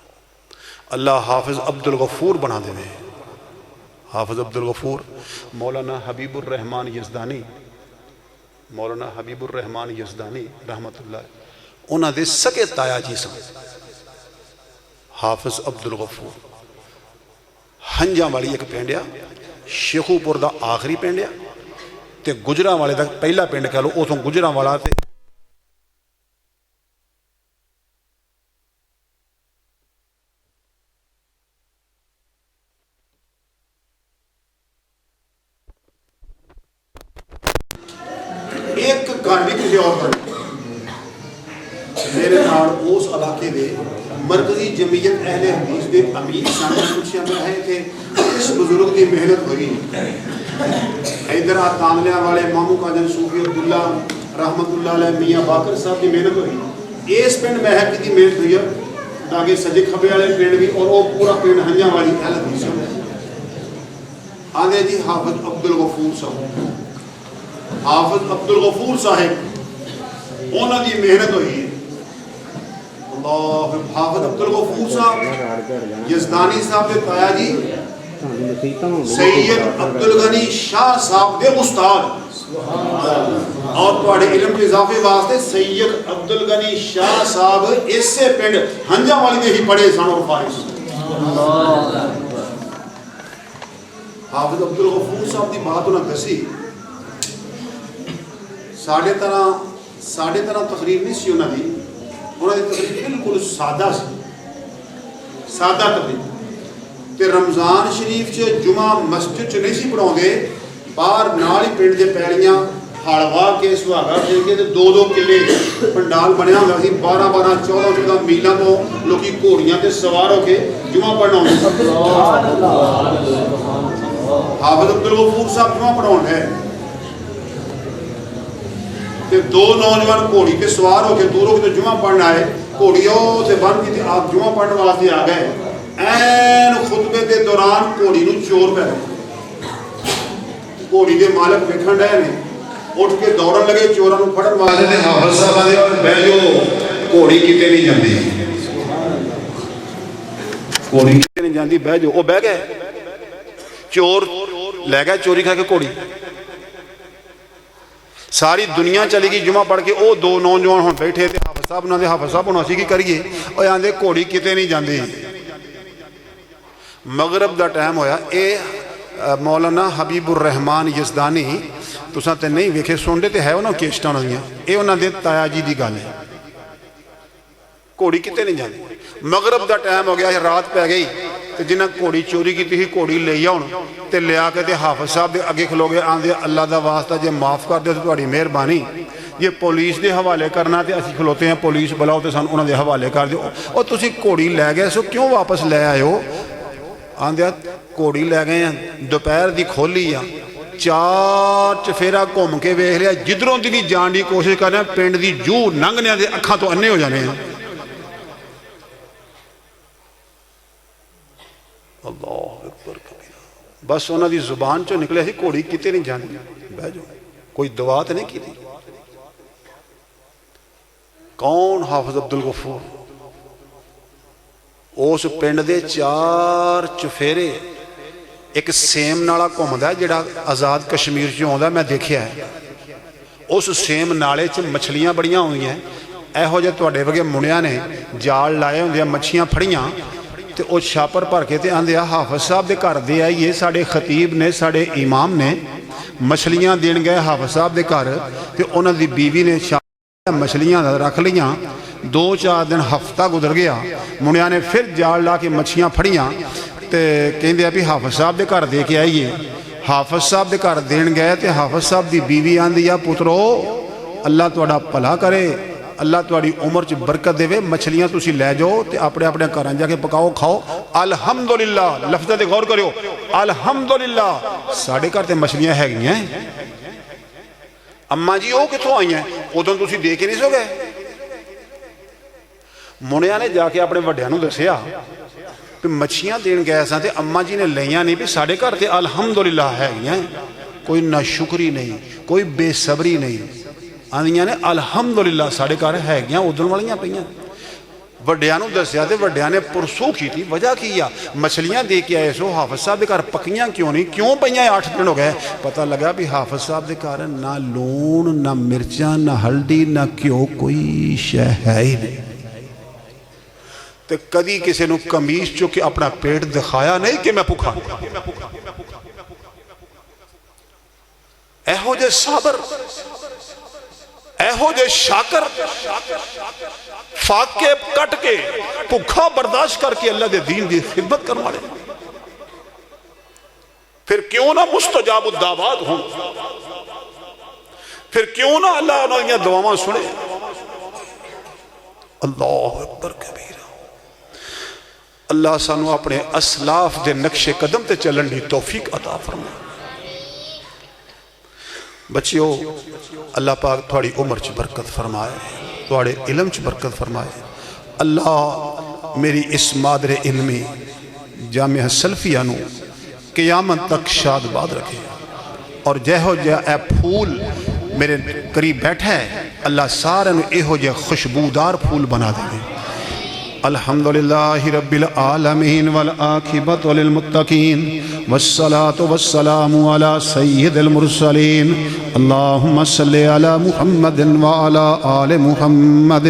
اللہ حافظ عبد الغفور بنا دے گا۔ حافظ عبد الغفور مولانا حبیب الرحمان یزدانی، مولانا حبیب الرحمان یزدانی رحمت اللہ انہاں دے سکے تایا جی سن۔ حافظ عبد الغفور ہنجاں والی ایک پینڈیا، شیخو پور دا آخری پینڈیا تے گجراں والے دا پہلا پینڈ کہہ لو، اتوں گجراں والا تے ایک گھر بھی کسی اور پر میرے نال اس علاقے دے مرکزی جمعیت اہل حدیث دے امیر سن پوچھا میں ہے کہ اس بزرگ کی محنت ہوئی ادھر تانلیاں والے مامو کاجن صوفی عبداللہ رحمت اللہ علیہ میاں باقر صاحب کی محنت ہوئی، اس پنڈ محک کی محنت ہوئی ہے تاکہ سجے کھبے والے پنڈ بھی اور وہ پورا پنڈ ہنجاں والی اہل حدیث آنے جی حافظ عبد الغفور صاحب، حافظ عبد الغفور صاحب انہوں دی محنت ہوئی ہے۔ اللہ حافظ عبد الغفور صاحب یزدانی صاحب دے تایا جی سید عبد الغنی شاہ صاحب دے استاد، اور تواڈے علم کے اضافے واسطے سید عبد الغنی شاہ صاحب اس سے پنڈ ہنجاں والی دے ہی پڑھے سن اور فارغ سن۔ حافظ عبد الغفور صاحب دی بات انہاں دسی، ساڑھے طرح تقریر نہیں سی انہوں دی، انہوں دی تقریر بالکل سادہ سی، سادہ تقریر تے رمضان شریف چ جمعہ مسجد چ نہیں سی پڑھاؤں گے، باہر نال ہی پنڈ دے پیڑیاں ہڑوا کے سہاگا کھیل کے دو کلے پنڈال بنیا ہوا سی، 12-14 میلاں تو لوکی گھوڑیاں تے سوار ہو کے جمعہ پڑھنا ہوندے۔ حافظ عبد الغفور صاحب جمعہ پڑھاؤں ہے کہ دو نوجوان گھوڑی کے سوار ہو کے دوروں کے تو جمعہ پڑھنا ہے، گھوڑیوں سے بن کی تھی آپ جمعہ پڑھنے واسطے آ گئے، این خطبے کے دوران گھوڑی نو چور پہ گئے، گھوڑی کے مالک ویکھن رہے نے اٹھ کے دوڑن لگے چوراں نو پھڑن واسطے تے حافظ صاحب آدھے اور بہ جو گھوڑی کتے نہیں جاندی، گھوڑی کتے نہیں جاندی بہ جو، وہ بہ گئے، چور لے گئے چوری کھا کے گھوڑی، ساری دنیا چلی گئی جمعہ پڑھ کے، وہ دو نوجوان ہوں بیٹھے تھے، حافظ صاحب انہوں نے حافظ صاحب انہوں نے کی کریے اور آندے گھوڑی کتے نہیں جاندی۔ مغرب دا ٹائم ہویا، اے مولانا حبیب الرحمان یزدانی تساں تے نہیں ویکھے سنڈے تے ہے انہوں کیشٹاں انہوں دیاں، اے انہوں دے تایا جی دی گل ہے، گھوڑی کتے نہیں جاندی۔ مغرب دا ٹائم ہو گیا، رات پہ گئی تے جنہاں گھوڑی چوری کی تھی گھوڑی لے آؤں تے لیا کے تے حافظ صاحب دے اگے کھلو گے، آندے اللہ دا واسطہ جے معاف کر دے تو تہاڈی مہربانی، یہ پولیس دے حوالے کرنا تے اسی کھلوتے ہیں پولیس بلاؤ تے سان انہاں دے حوالے کر دیو، اور تسی گھوڑی لے گئے سو کیوں واپس لے آئے ہو؟ آندے گھوڑی لے گئے ہیں دوپہر دی کھولی ہے، 4 چفیرا گھوم کے ویکھ لیا، جدھروں دی بھی جان دی کوشش کر رہے ہیں، پنڈ دی جو ننگنے دے اکھاں تو انے ہو جانے ہیں۔ اللہ اکبر کبیرہ، بس انہوں دی زبان چو نکلے ہی گھوڑی کتے نہیں جانے، بہ جو کوئی دعا تے نہیں کی تھی۔ کون؟ حافظ عبد الغفور، اس پنڈ دے 4 چفیرے ایک سیم نالا گھومدا ہے جڑا آزاد کشمیر چوں آندا میں دیکھیا ہے، اس سیم نالے چ مچھلیاں بڑیاں ہوئی ہیں، ایہو جے تواڈے وگے منڈیاں نے جال لائے ہوندے مچھیاں پھڑیاں تو وہ چھاپر بھر کے آندے حافظ صاحب دے گھر دے آئیے، ساڑے خطیب نے ساڑے امام نے مچھلیاں دین گئے حافظ صاحب دے گھر، تو انہوں دی بیوی نے مچھلیاں رکھ لیاں، 2-4 دن ہفتہ گزر گیا، منیا نے پھر جال لا کے مچھلیاں پھڑیاں تے کہندے بھی حافظ صاحب دے گھر دے کے آئیے۔ حافظ صاحب دے گھر دین گئے تے حافظ صاحب دی بیوی آندی پترو اللہ تہاڈا بھلا کرے، اللہ تہاڈی عمر چ برکت دے، مچھلیاں تسی لے جاؤ تے اپنے اپنے گھراں جا کے پکاؤ کھاؤ۔ الحمدللہ، لفظ تے غور کرو، الحمدللہ ساڈے گھر تے مچھلیاں ہیگیاں۔ اماں جی وہ کتوں آئی ہیں؟ ادوں تسی دے کے نہیں سو گئے؟ منیا نے جا کے اپنے وڈیاں نوں دسیا کہ مچھیاں دین گئے ساں تے اماں جی نے لیاں نہیں، بھی ساڈے گھر تے الحمدللہ ہے، کوئی ناشکری نہیں، کوئی بے صبری نہیں، آندیاں نے الحمدللہ ساڈے گھر ہے گیاں ادن والیاں پیاں۔ وڈیاں نوں دسیا تے وڈیاں نے پرسو کی تھی، وجہ کی آ مچھلیاں دے کے آئے سو حافظ صاحب دے گھر پکیاں کیوں نہیں، کیوں پیاں 8 دن ہو گئے؟ پتہ لگا بھی حافظ صاحب دے گھر نہ لون نہ مرچاں نہ ہلدی نہ کیوں کوئی شے ہے ہی نہیں۔ تے کدی کسی نو کمیز چکے اپنا پیٹ دکھایا نہیں کہ میں بھوکا۔ ایہو جے صابر، ایہو جے شاکر، فاقے کٹ کے بھوکا برداشت کر کے اللہ دے دین دی خدمت کروا لے، پھر کیوں نہ مستجاب الدعوات ہوں، پھر کیوں نہ اللہ انہوں دعاواں سنے۔ اللہ اکبر کبیر۔ اللہ سانو اپنے اسلاف دے نقش قدم تے چلن دی توفیق عطا فرمائے۔ بچیو اللہ پاک تھوڑی عمر چ برکت فرمائے، تھوڑے علم چ برکت فرمائے۔ اللہ میری اس مادر علمی جامعہ سلفیہ نو قیامت تک شاد باد رکھے، اور جہو جہ اے پھول میرے قریب بیٹھا ہے اللہ سارے نو ایہو جہ خوشبودار پھول بنا دے۔ الحمدللہ رب العالمین والعاقبۃ للمتقین والصلاة والسلام علی سید المرسلین۔ اللہم صلی علی محمد وعلی آل محمد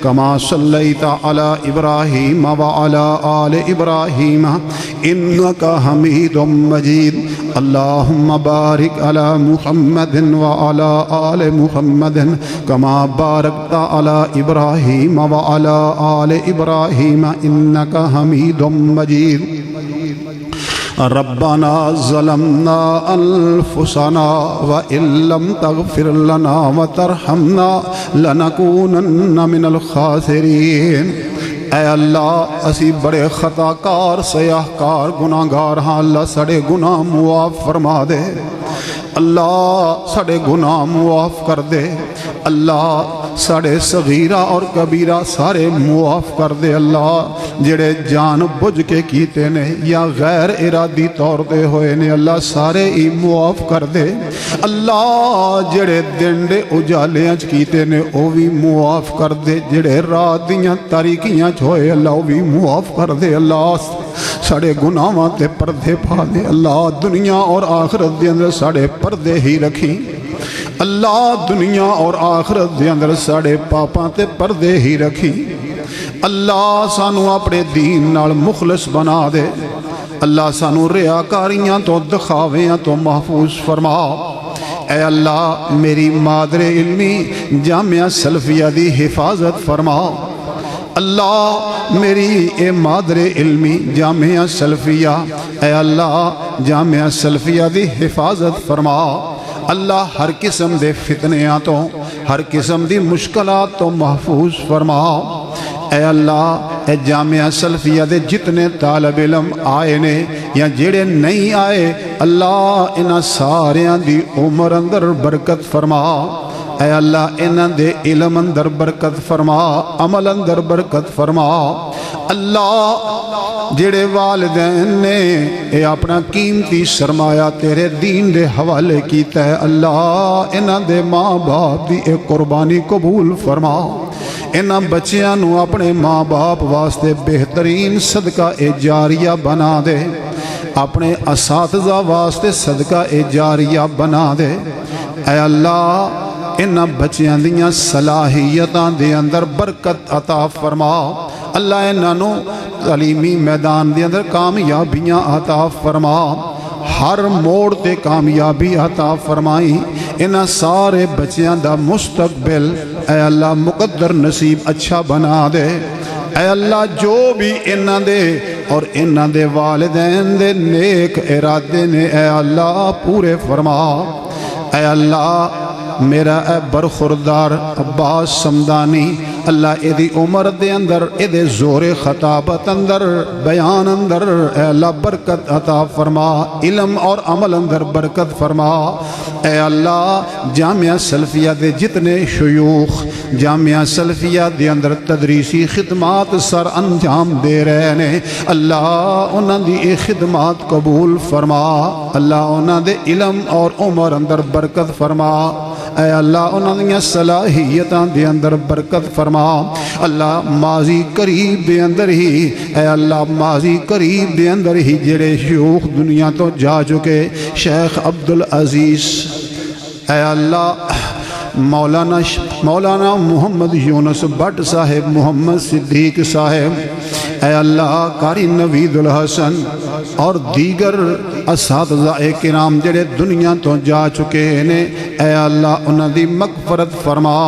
کما صلیت علی ابراہیم وعلی آل ابراہیم انک حمید مجید۔ اللہم بارک علی محمد وعلی آل محمد کما بارکت علی ابراہیم وعلی آل ابراہیم انک حمید مجید۔ ربنا ظلمنا انفسنا وان لم تغفر لنا وترحمنا لنکونن من الخاسرین۔ اے اللہ اسی بڑے خطا کار سیاہ کار گناہ گار ہاں، اللہ سڑے گناہ معاف فرما دے، اللہ سڑے گناہ معاف کر دے، اللہ سڑے صغیرہ اور کبیرہ سارے معاف کر دے۔ اللہ جڑے جان بجھ کے کیتے نے یا غیر ارادی طور دے ہوئے نے اللہ سارے ہی معاف کر دے۔ اللہ جڑے دن دے اجالیاں چ کیتے نے او بھی معاف کر دے، جڑے رات دیاں تاریکیاں چ ہوئے اللہ او بھی معاف کر دے۔ اللہ ساڑے گناہاں تے پردے پا دے، اللہ دنیا اور آخرت دے اندر ساڑے پردے ہی رکھی، اللہ دنیا اور آخرت دے اندر ساڑے پاپاں تے پردے ہی رکھی۔ اللہ سانو اپنے دین نال مخلص بنا دے، اللہ سانو ریاکاریاں تو دکھاویاں تو محفوظ فرما۔ اے اللہ میری مادر علمی جامعہ سلفیہ دی حفاظت فرما۔ اللہ میری اے مادر علمی جامعہ سلفیہ، اے اللہ جامعہ سلفیہ دی حفاظت فرما۔ اللہ ہر قسم دے فتنیاں تو ہر قسم دی مشکلات تو محفوظ فرما۔ اے اللہ اے جامعہ سلفیہ دے جتنے طالب علم آئے نے یا جڑے نہیں آئے اللہ انہاں ساریاں دی عمر اندر برکت فرما۔ اے اللہ انہاں دے علم اندر برکت فرما، عمل اندر برکت فرما۔ اللہ جڑے والدین نے اے اپنا قیمتی سرمایہ تیرے دین دے حوالے کیتا ہے اللہ انہاں دے ماں باپ دی اے قربانی قبول فرما۔ انہاں بچیاں نو اپنے ماں باپ واسطے بہترین صدقہ جاریہ بنا دے، اپنے اساتذہ واسطے صدقہ جاریہ بنا دے۔ اے اللہ انہاں بچیاں دیاں صلاحیتاں دے اندر برکت عطا فرما۔ اللہ انہوں تعلیمی میدان دے اندر کامیابیاں عطا فرما، ہر موڑ تے کامیابی عطا فرمائی، انہاں سارے بچیاں دا مستقبل اے اللہ مقدر نصیب اچھا بنا دے، اے اللہ جو بھی انہاں دے اور انہاں دے والدین دے نیک ارادے نے اے اللہ پورے فرما، اے اللہ میرا اے برخوردار عباس سمدانی اللہ ایدی عمر دے اندر ایدے زور خطابت اندر بیان اندر اے اللہ برکت عطا فرما، علم اور عمل اندر برکت فرما، اے اللہ جامعہ سلفیہ دے جتنے شیوخ جامعہ سلفیہ دے اندر تدریسی خدمات سر انجام دے رہے نے، اللہ انہاں دی اے خدمات قبول فرما، اللہ انہاں دے علم اور عمر اندر برکت فرما، اے اللہ انہاں دیاں صلاحیتاں دے اندر برکت فرما، اللہ ماضی قریب دے اندر ہی اے اللہ ماضی قریب دے اندر ہی جڑے شیوخ دنیا تو جا چکے، شیخ عبدالعزیز اے اللہ مولانا محمد یونس بٹ صاحب، محمد صدیق صاحب اے اللہ قاری نوید الحسن اور دیگر اساتذہ کرام جڑے دنیا تو جا چکے ہیں، اے اللہ انہاں دی مغفرت فرما،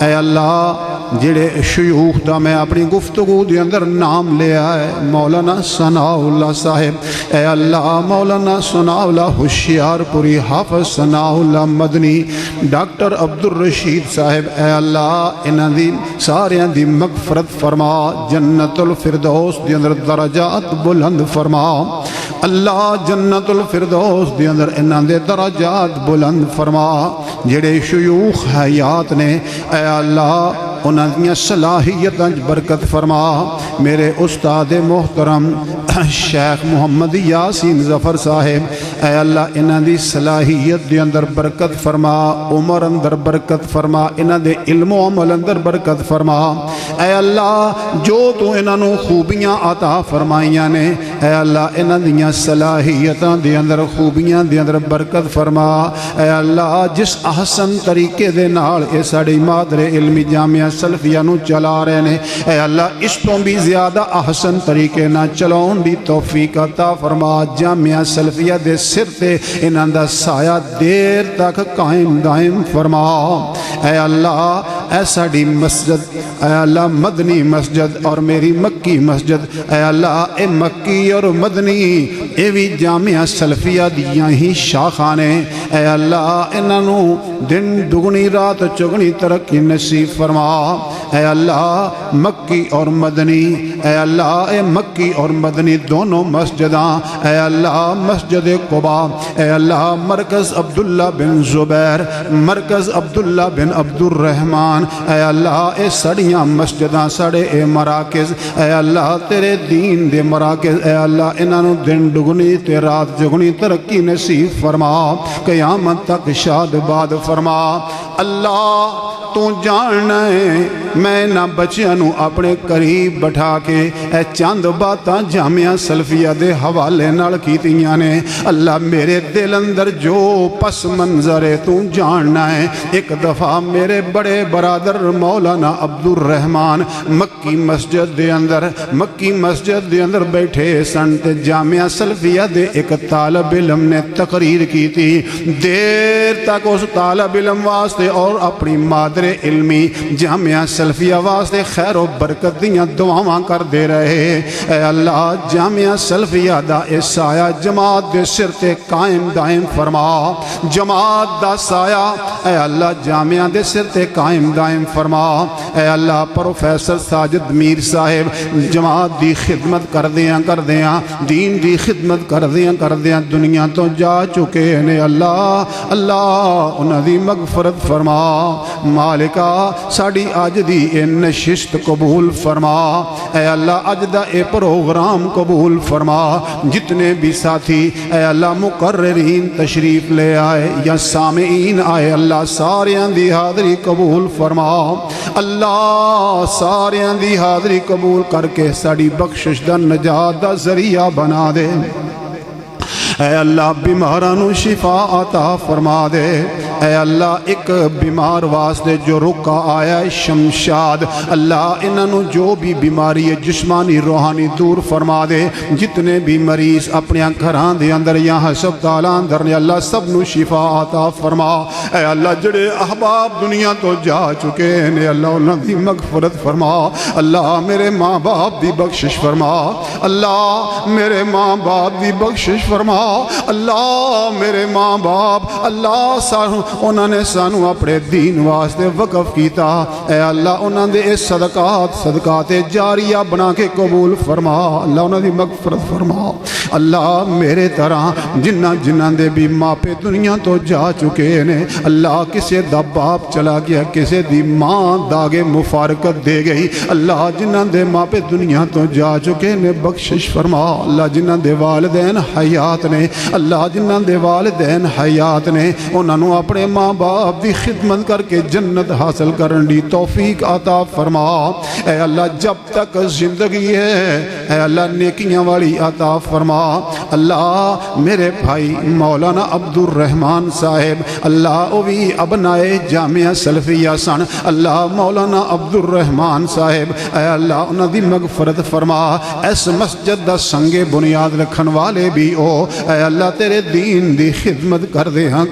اے اللہ جڑے شیوخ دا میں اپنی گفتگو دے اندر نام لے آئے، مولانا ثناء اللہ صاحب اے اللہ مولانا ثناء اللہ ہوشیار پوری، حافظ ثناء اللہ مدنی، ڈاکٹر عبدالرشید صاحب اے اللہ انہاں دی ساریاں دی مغفرت فرما، جنت الفردوس دے اندر درجات بلند فرما، اللہ جنت الفردوس دے اندر انہاں دے درجات بلند فرما، جڑے شیوخ حیات نے اے اللہ انہاں دیاں صلاحیتاں برکت فرما، میرے استاد محترم شیخ محمد یاسین ظفر صاحب اے اللہ انہاں دی صلاحیت دے اندر برکت فرما، عمر اندر برکت فرما، انہاں دے علم و عمل اندر برکت فرما، اے اللہ جو تو انہاں نو خوبیاں عطا فرمائیاں نے اے اللہ انہاں دیاں صلاحیتاں دے اندر خوبیاں دے اندر برکت فرما، اے اللہ جس احسن طریقے دے نال اے ساڑی مادر علمی جامعہ سلفیہ نو چلا رہے نے اے اللہ اس تو بھی زیادہ احسن طریقے نہ چلاؤں دی توفیق عطا فرما، جامعہ سلفیہ دے سر تے انہاں دا سایہ دیر تک قائم دائم فرما، اے اللہ اے ساڑی مسجد اے اللہ مدنی مسجد اور میری مکی مسجد اے اللہ اے مکی اور مدنی اے بھی جامعہ سلفیہ دیاں ہی شاخانے، اے اللہ انہاں نو دن دگنی رات چگنی ترقی نصیب فرما، اے اللہ مکی اور مدنی اے اللہ اے مکی اور مدنی دونوں مسجداں اے اللہ مسجد قباء اے اللہ مرکز عبداللہ بن زبیر مرکز عبداللہ بن عبد الرحمن اے اللہ اے سڑیاں مسجداں سڑے اے مراکز اے اللہ تیرے دین دے مراکز اے اللہ انہوں دن دگنی تے رات جگنی ترقی نصیب فرما، قیامت تک شاد باد فرما، اللہ تو جاننا ہے میں نہ بچیاں اپنے قریب بٹھا کے اے چند باتاں جامعہ سلفیہ دے حوالے نال کیتیاں نے، اللہ میرے دل اندر جو پس منظر ہے تو جاننا ہے، ایک دفعہ میرے بڑے برادر مولانا عبد الرحمن مکی مسجد دے اندر بیٹھے سن تے جامعہ سلفیہ دے ایک طالب علم نے تقریر کی تھی، دیر تک اس طالب علم واسطے اور اپنی مادر علمی جامعہ سلفیہ واسطے خیر و برکت دیاں دعاواں کر دے رہے، اے اللہ جامعہ سلفیہ دا اے سایہ جماعت دے سر تے قائم دائم فرما، جماعت دا سایہ اے اللہ جامعہ دے سر تے قائم دائم فرما، اے اللہ پروفیسر ساجد میر صاحب جماعت دی خدمت کر دیاں دین دی خدمت کر دیاں دنیا تو جا چکے ہیں، اللہ انہاں دی مغفرت فرما، مالکہ ساڑی آج دی اے نشست قبول فرما، اے اللہ آج دا اے پروگرام قبول فرما، جتنے بھی ساتھی اے اللہ مقررین تشریف لے آئے یا سامعین آئے اللہ ساریاں دی حاضری قبول فرما، اللہ ساریاں دی حاضری قبول کر کے ساڑی بخشش دا نجات دا ذریعہ بنا دے، اے اللہ بیمارانو شفا عطا فرما دے، اے اللہ ایک بیمار واسطے جو رکا آیا ہے شمشاد، اللہ انہوں جو بھی بیماری ہے جسمانی روحانی دور فرما دے، جتنے بھی مریض اپنے گھران دے اندر یا ہسپتالاں اندر نے اللہ سب نو شفا عطا فرما۔ اے اللہ جڑے احباب دنیا تو جا چکے ہیں اللہ انہاں دی مغفرت فرما، اللہ میرے ماں باپ دی بخشش فرما، اللہ میرے ماں باپ دی بخشش فرما، اللہ میرے ماں باپ اللہ انہوں نے سانو اپنے دین واسطے وقف کیتا، اے اللہ انہوں نے اس صدقات جاریہ بنا کے قبول فرما، اللہ انہوں نے مغفرت فرما۔ اللہ میرے طرح جنہ دے بھی ماپے دنیا تو جا چکے ہیں، اللہ کسے دا باپ چلا گیا، کسے دی ماں داغے مفارقت دے گئی، اللہ جنہ دے ماپے دنیا تو جا چکے ہیں بخشش فرما، اللہ جنہ دے والدین حیات نے، اللہ جنہ دے والدین حیات نے انہوں نے اپنے ماں باپ دی خدمت کر کے جنت حاصل کرن دی توفیق عطا فرما۔ اے اللہ جب تک زندگی ہے اے اللہ نیکیاں والی عطا فرما۔ اللہ میرے بھائی مولانا عبد الرحمن صاحب اللہ وہ بھی ابنائے جامعہ سلفیہ سن، اللہ مولانا عبد الرحمن صاحب اے اللہ انہوں دی مغفرت فرما، اس مسجد دا سنگ بنیاد رکھن والے بھی او اے اللہ تیرے دین دی خدمت کر دے ہاں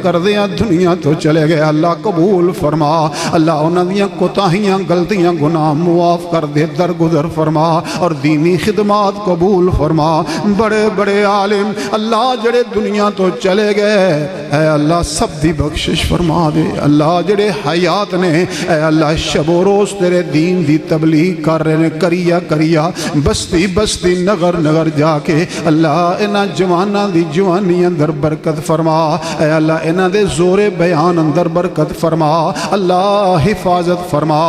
دنیا تو چلے گئے، اللہ قبول فرما، اللہ انہوں دیاں کوتاہیاں غلطیاں گناہ معاف کر دے، درگزر فرما اور دینی خدمات قبول فرما۔ بڑے بڑے عالم اللہ جڑے دنیا تو چلے گئے اے اللہ سب دی بخشش فرما دے، اللہ جڑے حیات نے اے اللہ شب و روز تیرے دین دی تبلیغ کر رہے ہیں، کریا بستی بستی نگر نگر جا کے اللہ انہاں جواناں دی جوانی اندر برکت فرما، اے اللہ انہاں دے زور بیان اندر برکت فرما، اللہ حفاظت فرما،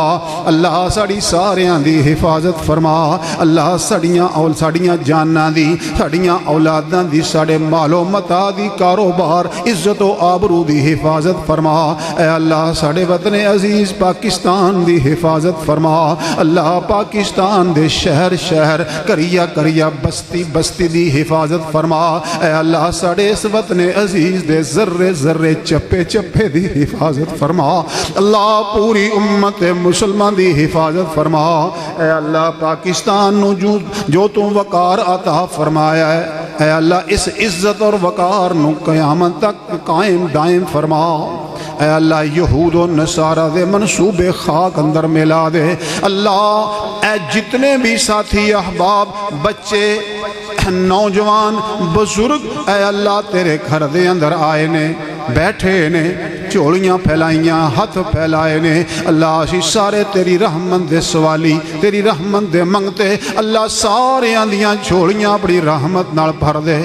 اللہ ساڑی ساریاں دی حفاظت فرما، اللہ ساڑیاں جاناں دی، ساڑیاں اولاداں دی، ساڑے مال و متا دی، کاروبار عزت و آبرو دی حفاظت فرما، اے اللہ ساڑے وطن عزیز پاکستان دی حفاظت فرما، اللہ پاکستان دے شہر شہر کریا بستی بستی دی حفاظت فرما، اے اللہ ساڑے اس وطن عزیز دے ذرے ذرے چپے چپے دی حفاظت فرما، اللہ پوری امت مسلمان دی حفاظت فرما، اے اللہ پاکستان نو جو تو وقار عطا فرمایا ہے اے اللہ اس عزت اور وقار نو قیامت تک قائم دائم فرما، اے اللہ یہود و نصارہ دے منصوب خاک اندر ملا دے، اللہ اے جتنے بھی ساتھی احباب بچے نوجوان بزرگ اے اللہ تیرے گھر دے اندر آئے نے بیٹھے نے چوڑیاں پھیلائیاں ہاتھ پھیلائے نے، اللہ اسی سارے تیری رحمت دے سوالی تیری رحمت دے منگتے، اللہ سارے آندیاں چھوڑیاں اپنی رحمت نال بھر دے،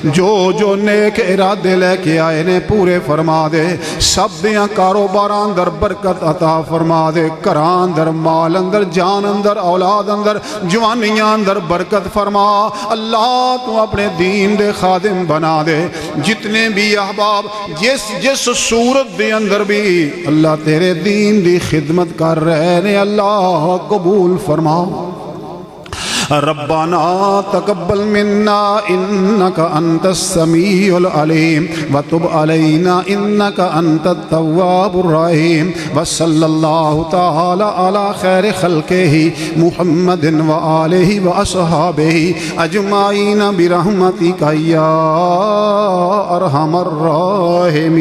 جو نیک ارادے لے کے آئے نے پورے فرما دے، سب دیاں کاروباراں اندر برکت عطا فرما دے، گھراں اندر مال اندر جان اندر اولاد اندر جوانیاں اندر برکت فرما، اللہ تو اپنے دین دے خادم بنا دے، جتنے بھی احباب جس صورت دے اندر بھی اللہ تیرے دین دی خدمت کر رہے نے اللہ قبول فرما۔ ربنا تقبل منا انك انت السميع العليم وتب علينا انك انت التواب الرحيم وصلى الله تعالى على خير خلقه محمد وآله واصحابه اجمعين برحمتك يا ارحم الراحمين۔